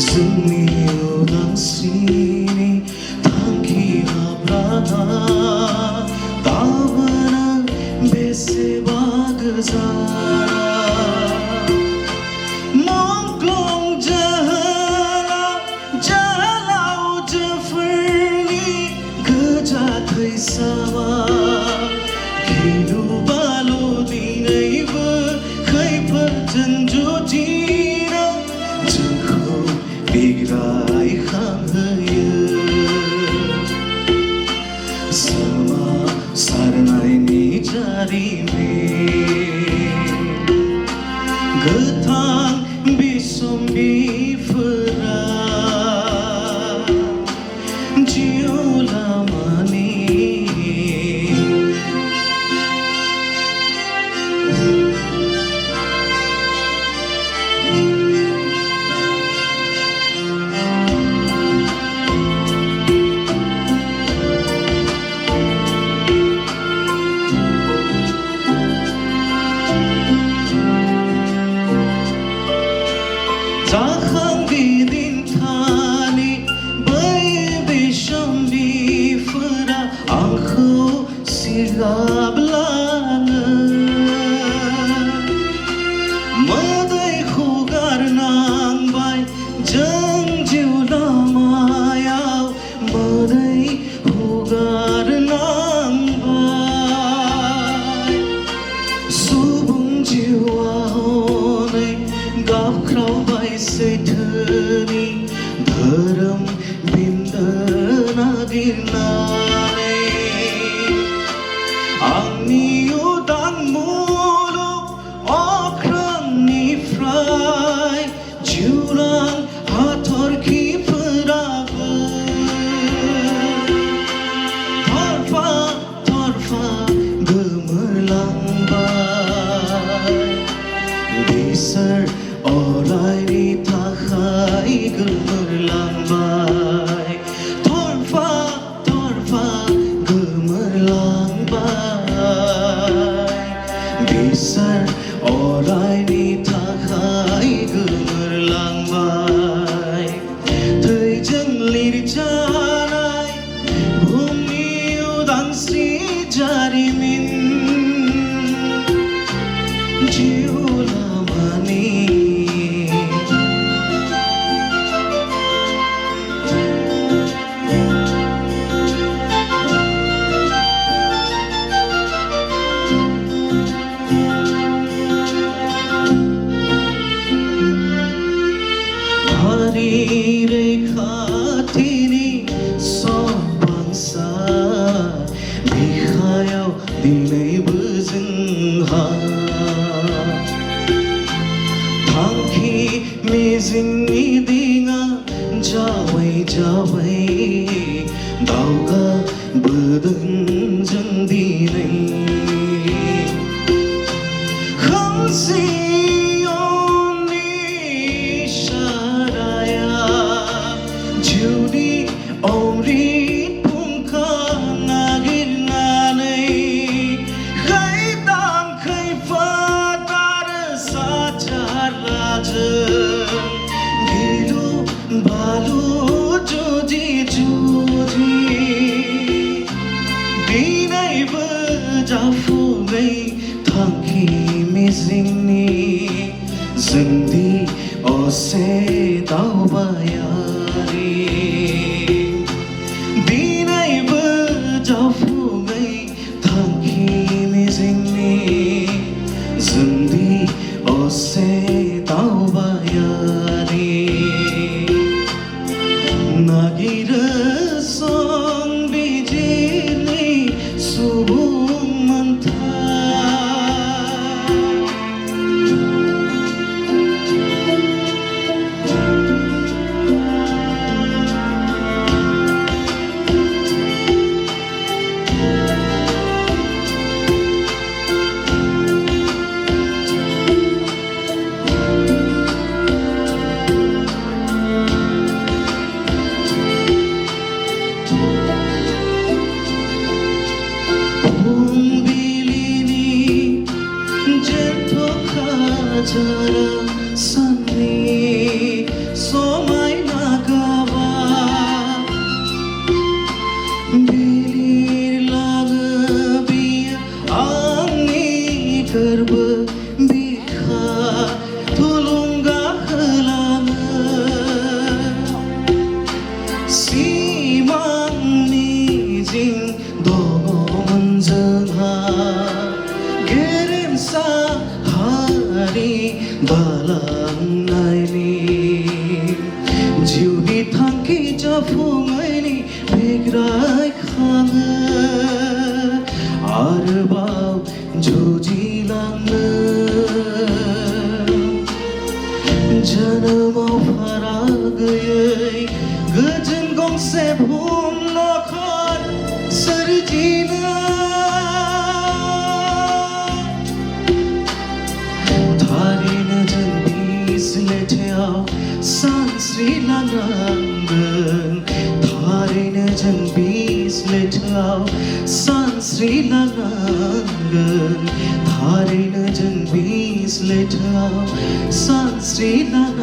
जोंनि उदांस्रिनि थांखि लाब्ला दाबोनो बेसेबा गोजान मुंख्लं जोहोलावजोफोरनि गोजा थैसामा गिलु बालु दिनैबो खैफोदजों जुजिनो जोंखौ बिग्रायखांहोयो सोमावसारनायनि जारिमिन गोथां बिसम्बिफोरा जिउ लामानि जाखांबिदिनखालि बै बिसम्बिफोरा आंखौ सिगाबलाङो मोदै हुगारनांबाय जों जिउ लामायाव मोदै हुगारनांबाय सुबुं जिउआ हनै गाबख्रावबाय सैथोनि धोरोम बिन्दो नागिरनानै आंनि उदां मुलुग अख्रांनिफ्राय जिउलां हाथरखिफोराबो थरफा थरफा गोमोरलांबाय बिसोर अरायनि थाखाय गोमोरलांबाय थरफा थरफा गोमोरलांबाय बिसोर अरायनि थाखाय गोमोरलांबाय थैजों लिरजानाय बुहुमनि उदांस्रि जारिमिन जिउ लामानि हारि रैखाथिनि समबांसा बिखायाव दिनैबो जोंहा थांखि मिजिंनि दिङा जाबाय जाबाय दावगाबोदों जों दिनै खोमसियावनि इसाराया जिउनि अमृत फुंखा नागिरनानै खैदां खैफोद आरो साजाराजों गिलु बालु जुजि जुजि दिनैबो जाफुङै थांखि मिजिंनि जोंदि असे दावबायारि दिनैबो जाफुङै थांखि मिजिंनि जोंदि असे दावबायारि नागिरो संबिजिरनि सुबुं मोनथाय जालांनायनि जिउनि थांखि जाफुंनायनि बिग्रायखाङो आरोबाव जुजिलांनो जोनोमाव फाराग गैयै गोजोन गंसे बुहुम नखर सोरजिनो थारैनो जों बिस लैथोआव सानस्रिलांनांगोन थारैनो जों बिस लैथोआव सानस्रिलांनांगोन थारैनो जों बिस लैथोआव सानस्रिलांनांगोन